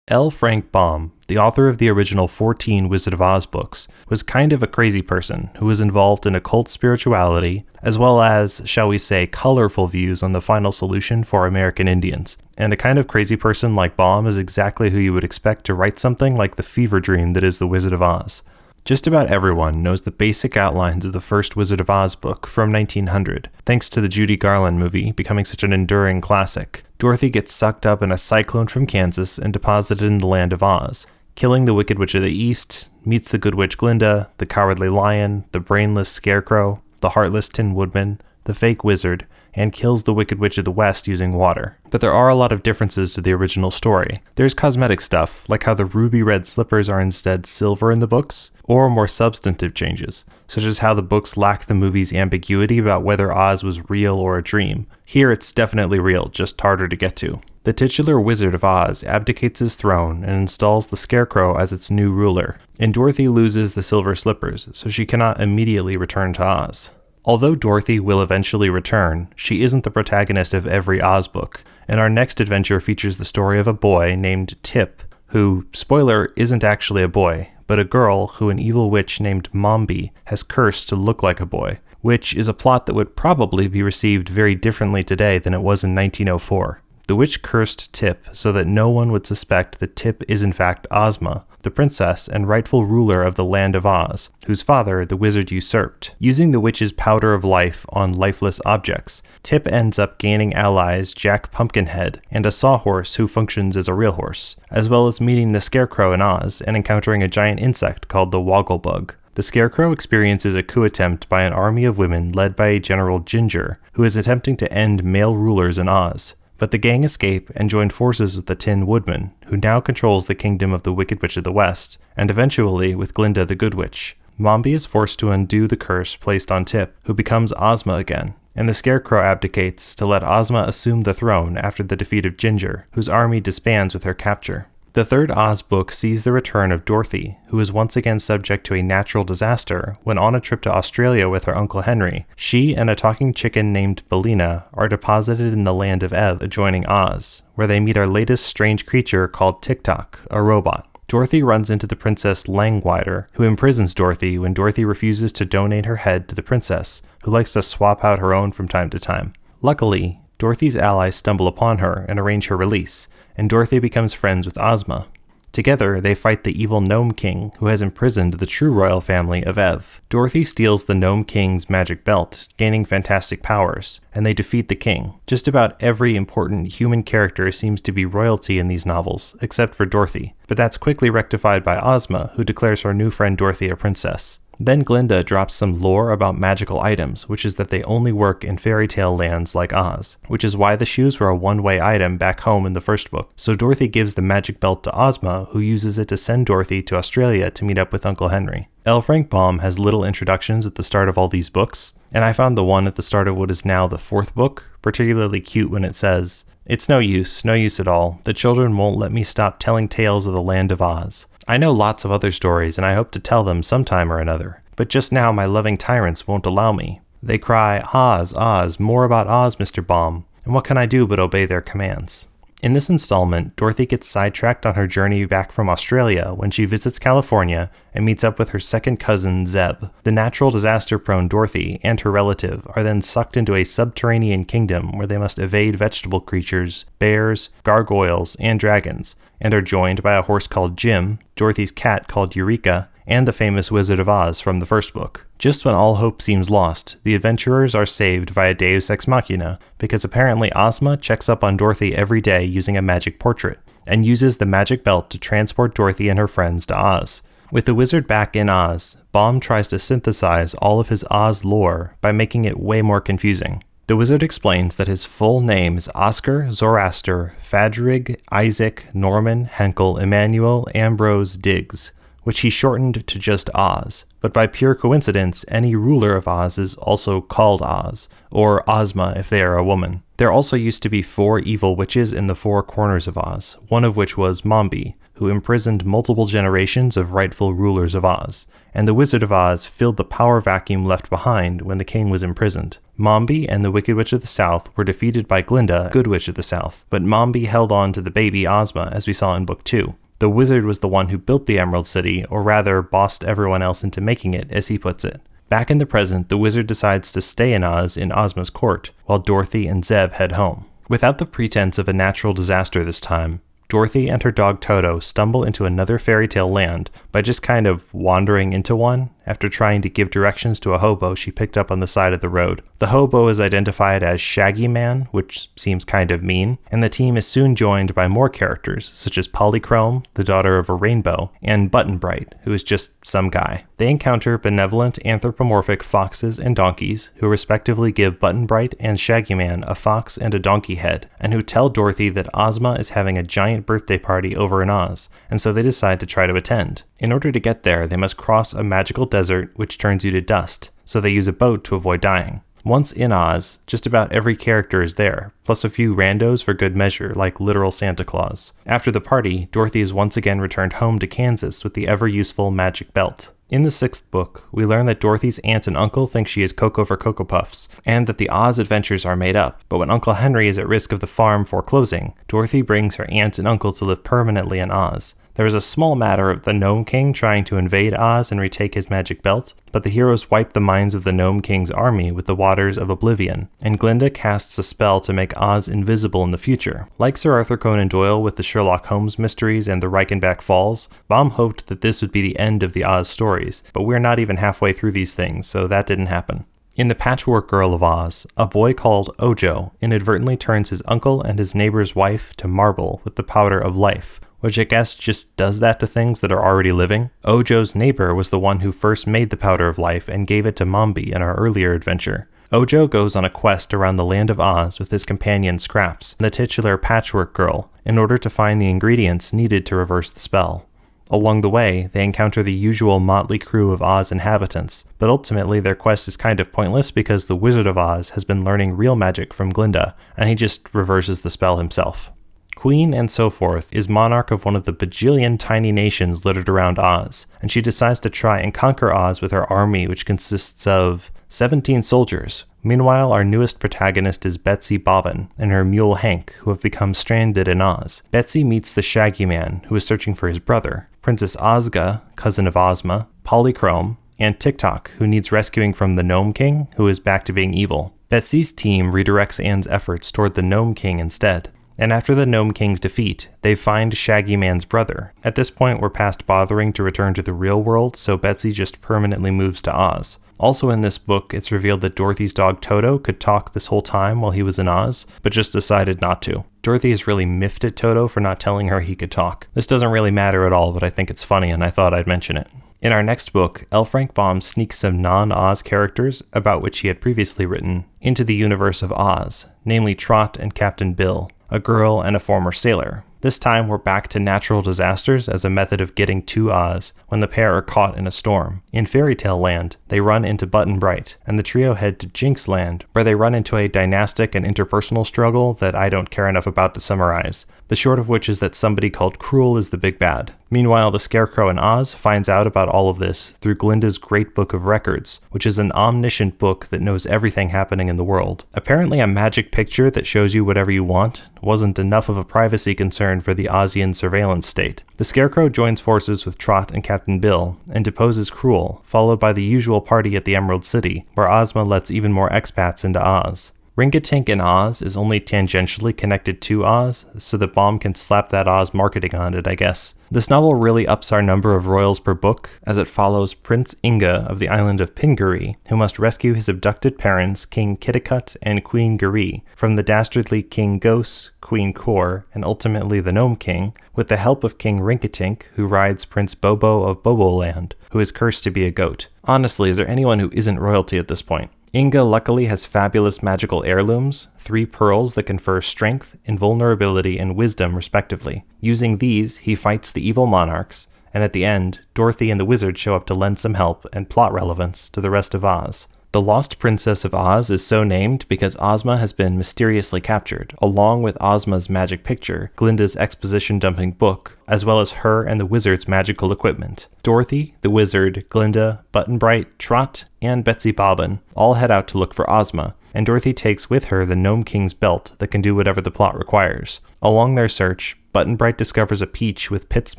L. Frank Baum, the author of the original 14 Wizard of Oz books, was kind of a crazy person who was involved in occult spirituality, as well as, shall we say, colorful views on the final solution for American Indians. And a kind of crazy person like Baum is exactly who you would expect to write something like the fever dream that is the Wizard of Oz. Just about everyone knows the basic outlines of the first Wizard of Oz book from 1900, thanks to the Judy Garland movie becoming such an enduring classic. Dorothy gets sucked up in a cyclone from Kansas and deposited in the land of Oz, killing the Wicked Witch of the East, meets the Good Witch Glinda, the Cowardly Lion, the brainless Scarecrow, the heartless Tin Woodman, the fake wizard, and kills the Wicked Witch of the West using water. But there are a lot of differences to the original story. There's cosmetic stuff, like how the ruby red slippers are instead silver in the books, or more substantive changes, such as how the books lack the movie's ambiguity about whether Oz was real or a dream. Here it's definitely real, just harder to get to. The titular Wizard of Oz abdicates his throne and installs the Scarecrow as its new ruler, and Dorothy loses the silver slippers, so she cannot immediately return to Oz. Although Dorothy will eventually return, she isn't the protagonist of every Oz book, and our next adventure features the story of a boy named Tip, who, spoiler, isn't actually a boy, but a girl who an evil witch named Mombi has cursed to look like a boy, which is a plot that would probably be received very differently today than it was in 1904. The witch cursed Tip so that no one would suspect that Tip is in fact Ozma, the princess and rightful ruler of the land of Oz, whose father the wizard usurped. Using the witch's powder of life on lifeless objects, Tip ends up gaining allies Jack Pumpkinhead and a sawhorse who functions as a real horse, as well as meeting the Scarecrow in Oz and encountering a giant insect called the Wogglebug. The Scarecrow experiences a coup attempt by an army of women led by General Ginger, who is attempting to end male rulers in Oz. But the gang escape and join forces with the Tin Woodman, who now controls the kingdom of the Wicked Witch of the West, and eventually with Glinda the Good Witch. Mombi is forced to undo the curse placed on Tip, who becomes Ozma again, and the Scarecrow abdicates to let Ozma assume the throne after the defeat of Ginger, whose army disbands with her capture. The third Oz book sees the return of Dorothy, who is once again subject to a natural disaster when on a trip to Australia with her Uncle Henry. She and a talking chicken named Bellina are deposited in the land of Ev adjoining Oz, where they meet our latest strange creature called Tik-Tok, a robot. Dorothy runs into the Princess Langwider, who imprisons Dorothy when Dorothy refuses to donate her head to the princess, who likes to swap out her own from time to time. Luckily, Dorothy's allies stumble upon her and arrange her release, and Dorothy becomes friends with Ozma. Together, they fight the evil Gnome King, who has imprisoned the true royal family of Ev. Dorothy steals the Gnome King's magic belt, gaining fantastic powers, and they defeat the king. Just about every important human character seems to be royalty in these novels, except for Dorothy, but that's quickly rectified by Ozma, who declares her new friend Dorothy a princess. Then Glinda drops some lore about magical items, which is that they only work in fairy tale lands like Oz, which is why the shoes were a one-way item back home in the first book. So Dorothy gives the magic belt to Ozma, who uses it to send Dorothy to Australia to meet up with Uncle Henry. L. Frank Baum has little introductions at the start of all these books, and I found the one at the start of what is now the fourth book particularly cute when it says, "It's no use at all. The children won't let me stop telling tales of the land of Oz. I know lots of other stories, and I hope to tell them sometime or another. But just now my loving tyrants won't allow me. They cry, 'Oz, Oz, more about Oz, Mr. Baum,' and what can I do but obey their commands?" In this installment, Dorothy gets sidetracked on her journey back from Australia when she visits California and meets up with her second cousin, Zeb. The natural disaster-prone Dorothy and her relative are then sucked into a subterranean kingdom where they must evade vegetable creatures, bears, gargoyles, and dragons, and are joined by a horse called Jim, Dorothy's cat called Eureka, and the famous Wizard of Oz from the first book. Just when all hope seems lost, the adventurers are saved via Deus Ex Machina, because apparently Ozma checks up on Dorothy every day using a magic portrait, and uses the magic belt to transport Dorothy and her friends to Oz. With the wizard back in Oz, Baum tries to synthesize all of his Oz lore by making it way more confusing. The wizard explains that his full name is Oscar Zoroaster Fadrig Isaac Norman Henkel Emmanuel Ambrose Diggs, which he shortened to just Oz, but by pure coincidence, any ruler of Oz is also called Oz, or Ozma if they are a woman. There also used to be 4 evil witches in the 4 corners of Oz, one of which was Mombi, who imprisoned multiple generations of rightful rulers of Oz, and the Wizard of Oz filled the power vacuum left behind when the king was imprisoned. Mombi and the Wicked Witch of the South were defeated by Glinda, Good Witch of the South, but Mombi held on to the baby Ozma, as we saw in Book 2. The wizard was the one who built the Emerald City, or rather bossed everyone else into making it, as he puts it. Back in the present, the wizard decides to stay in Oz in Ozma's court, while Dorothy and Zeb head home. Without the pretense of a natural disaster this time, Dorothy and her dog Toto stumble into another fairy tale land by just kind of wandering into one after trying to give directions to a hobo she picked up on the side of the road. The hobo is identified as Shaggy Man, which seems kind of mean, and the team is soon joined by more characters, such as Polychrome, the daughter of a rainbow, and Button Bright, who is just some guy. They encounter benevolent anthropomorphic foxes and donkeys, who respectively give Button Bright and Shaggy Man a fox and a donkey head, and who tell Dorothy that Ozma is having a giant birthday party over in Oz, and so they decide to try to attend. In order to get there, they must cross a magical desert which turns you to dust, so they use a boat to avoid dying. Once in Oz, just about every character is there, plus a few randos for good measure, like literal Santa Claus. After the party, Dorothy is once again returned home to Kansas with the ever-useful magic belt. In the 6th book, we learn that Dorothy's aunt and uncle think she is Cocoa for Cocoa Puffs, and that the Oz adventures are made up, but when Uncle Henry is at risk of the farm foreclosing, Dorothy brings her aunt and uncle to live permanently in Oz. There is a small matter of the Gnome King trying to invade Oz and retake his magic belt, but the heroes wipe the minds of the Gnome King's army with the waters of oblivion, and Glinda casts a spell to make Oz invisible in the future. Like Sir Arthur Conan Doyle with the Sherlock Holmes mysteries and the Reichenbach Falls, Baum hoped that this would be the end of the Oz stories, but we're not even halfway through these things, so that didn't happen. In the Patchwork Girl of Oz, a boy called Ojo inadvertently turns his uncle and his neighbor's wife to marble with the powder of life, which I guess just does that to things that are already living. Ojo's neighbor was the one who first made the powder of life and gave it to Mombi in our earlier adventure. Ojo goes on a quest around the land of Oz with his companion Scraps, the titular Patchwork Girl, in order to find the ingredients needed to reverse the spell. Along the way, they encounter the usual motley crew of Oz inhabitants, but ultimately their quest is kind of pointless because the Wizard of Oz has been learning real magic from Glinda, and he just reverses the spell himself. Queen and so forth is monarch of one of the bajillion tiny nations littered around Oz, and she decides to try and conquer Oz with her army, which consists of 17 soldiers. Meanwhile, our newest protagonist is Betsy Bobbin and her mule Hank, who have become stranded in Oz. Betsy meets the Shaggy Man, who is searching for his brother, Princess Ozga, cousin of Ozma, Polychrome, and Tik-Tok, who needs rescuing from the Gnome King, who is back to being evil. Betsy's team redirects Anne's efforts toward the Gnome King instead. And after the Gnome King's defeat, they find Shaggy Man's brother. At this point, we're past bothering to return to the real world, so Betsy just permanently moves to Oz. Also in this book, it's revealed that Dorothy's dog Toto could talk this whole time while he was in Oz, but just decided not to. Dorothy is really miffed at Toto for not telling her he could talk. This doesn't really matter at all, but I think it's funny and I thought I'd mention it. In our next book, L. Frank Baum sneaks some non-Oz characters, about which he had previously written, into the universe of Oz, namely Trot and Captain Bill, a girl and a former sailor. This time we're back to natural disasters as a method of getting to Oz when the pair are caught in a storm. In Fairy Tale Land, they run into Button Bright, and the trio head to Jinx Land, where they run into a dynastic and interpersonal struggle that I don't care enough about to summarize, the short of which is that somebody called Cruel is the big bad. Meanwhile, the Scarecrow in Oz finds out about all of this through Glinda's Great Book of Records, which is an omniscient book that knows everything happening in the world. Apparently a magic picture that shows you whatever you want wasn't enough of a privacy concern for the Ozian surveillance state. The Scarecrow joins forces with Trot and Captain Bill and deposes Cruel, followed by the usual party at the Emerald City, where Ozma lets even more expats into Oz. Rinkitink in Oz is only tangentially connected to Oz, so that Baum can slap that Oz marketing on it, I guess. This novel really ups our number of royals per book, as it follows Prince Inga of the island of Pingaree, who must rescue his abducted parents, King Kitticut and Queen Garee, from the dastardly King Gos, Queen Kor, and ultimately the Gnome King, with the help of King Rinkitink, who rides Prince Bobo of Boboland, who is cursed to be a goat. Honestly, is there anyone who isn't royalty at this point? Inga luckily has fabulous magical heirlooms, 3 pearls that confer strength, invulnerability, and wisdom respectively. Using these, he fights the evil monarchs, and at the end, Dorothy and the wizard show up to lend some help and plot relevance to the rest of Oz. The Lost Princess of Oz is so named because Ozma has been mysteriously captured, along with Ozma's magic picture, Glinda's exposition-dumping book, as well as her and the wizard's magical equipment. Dorothy, the wizard, Glinda, Button Bright, Trot, and Betsy Bobbin all head out to look for Ozma, and Dorothy takes with her the Gnome King's belt that can do whatever the plot requires. Along their search, Button-Bright discovers a peach with pits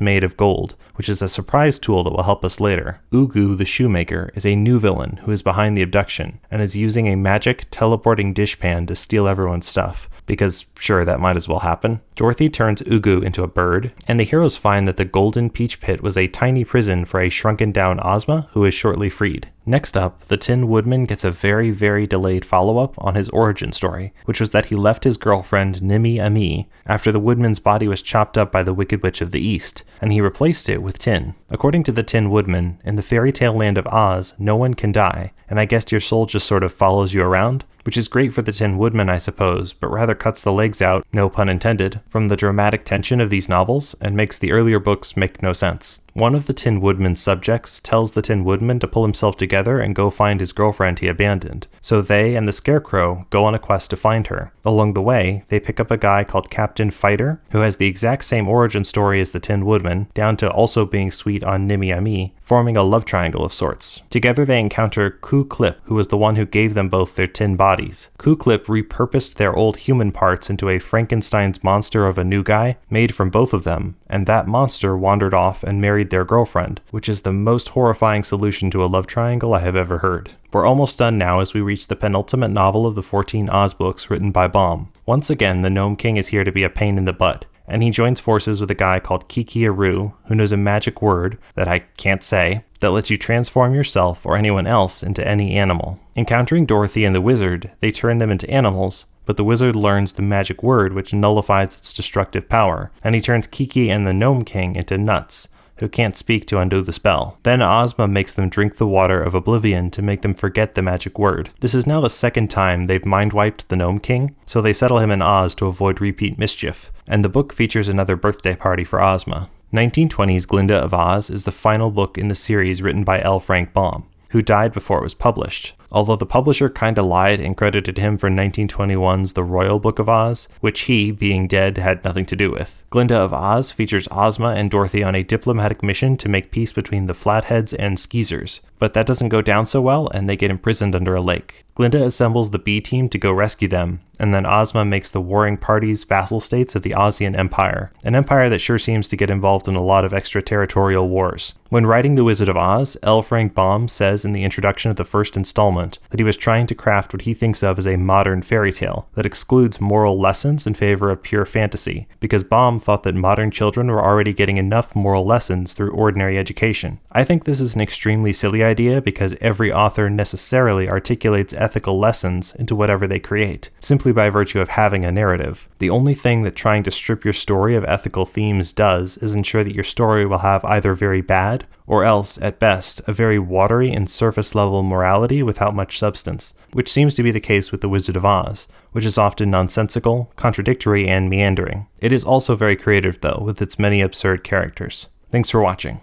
made of gold, which is a surprise tool that will help us later. Ugu, the shoemaker, is a new villain who is behind the abduction, and is using a magic teleporting dishpan to steal everyone's stuff, because sure, that might as well happen. Dorothy turns Ugu into a bird, and the heroes find that the golden peach pit was a tiny prison for a shrunken down Ozma who is shortly freed. Next up, the Tin Woodman gets a very, very delayed follow-up on his origin story, which was that he left his girlfriend Nimmy Amee after the Woodman's body was chopped up by the Wicked Witch of the East, and he replaced it with tin. According to the Tin Woodman, in the fairy tale land of Oz, no one can die, and I guess your soul just sort of follows you around, which is great for the Tin Woodman, I suppose, but rather cuts the legs out, no pun intended, from the dramatic tension of these novels and makes the earlier books make no sense. One of the Tin Woodman's subjects tells the Tin Woodman to pull himself together and go find his girlfriend he abandoned, so they and the Scarecrow go on a quest to find her. Along the way, they pick up a guy called Captain Fighter, who has the exact same origin story as the Tin Woodman, down to also being sweet on Nimmy Amee, forming a love triangle of sorts. Together they encounter Ku-Klip, who was the one who gave them both their tin bodies. Ku-Klip repurposed their old human parts into a Frankenstein's monster of a new guy, made from both of them, and that monster wandered off and married their girlfriend, which is the most horrifying solution to a love triangle I have ever heard. We're almost done now as we reach the penultimate novel of the 14 Oz books written by Baum. Once again, the Gnome King is here to be a pain in the butt, and he joins forces with a guy called Kiki-Aru, who knows a magic word that I can't say, that lets you transform yourself or anyone else into any animal. Encountering Dorothy and the wizard, they turn them into animals, but the wizard learns the magic word which nullifies its destructive power, and he turns Kiki and the Gnome King into nuts, who can't speak to undo the spell. Then Ozma makes them drink the water of oblivion to make them forget the magic word. This is now the second time they've mind-wiped the Gnome King, so they settle him in Oz to avoid repeat mischief, and the book features another birthday party for Ozma. 1920's Glinda of Oz is the final book in the series written by L. Frank Baum, who died before it was published, although the publisher kinda lied and credited him for 1921's The Royal Book of Oz, which he, being dead, had nothing to do with. Glinda of Oz features Ozma and Dorothy on a diplomatic mission to make peace between the Flatheads and Skeezers, but that doesn't go down so well and they get imprisoned under a lake. Glinda assembles the B-team to go rescue them, and then Ozma makes the warring parties vassal states of the Ozian Empire, an empire that sure seems to get involved in a lot of extraterritorial wars. When writing The Wizard of Oz, L. Frank Baum says in the introduction of the first installment that he was trying to craft what he thinks of as a modern fairy tale that excludes moral lessons in favor of pure fantasy, because Baum thought that modern children were already getting enough moral lessons through ordinary education. I think this is an extremely silly idea because every author necessarily articulates ethical lessons into whatever they create, simply by virtue of having a narrative. The only thing that trying to strip your story of ethical themes does is ensure that your story will have either very bad, or else, at best, a very watery and surface-level morality without much substance, which seems to be the case with The Wizard of Oz, which is often nonsensical, contradictory, and meandering. It is also very creative, though, with its many absurd characters. Thanks for watching.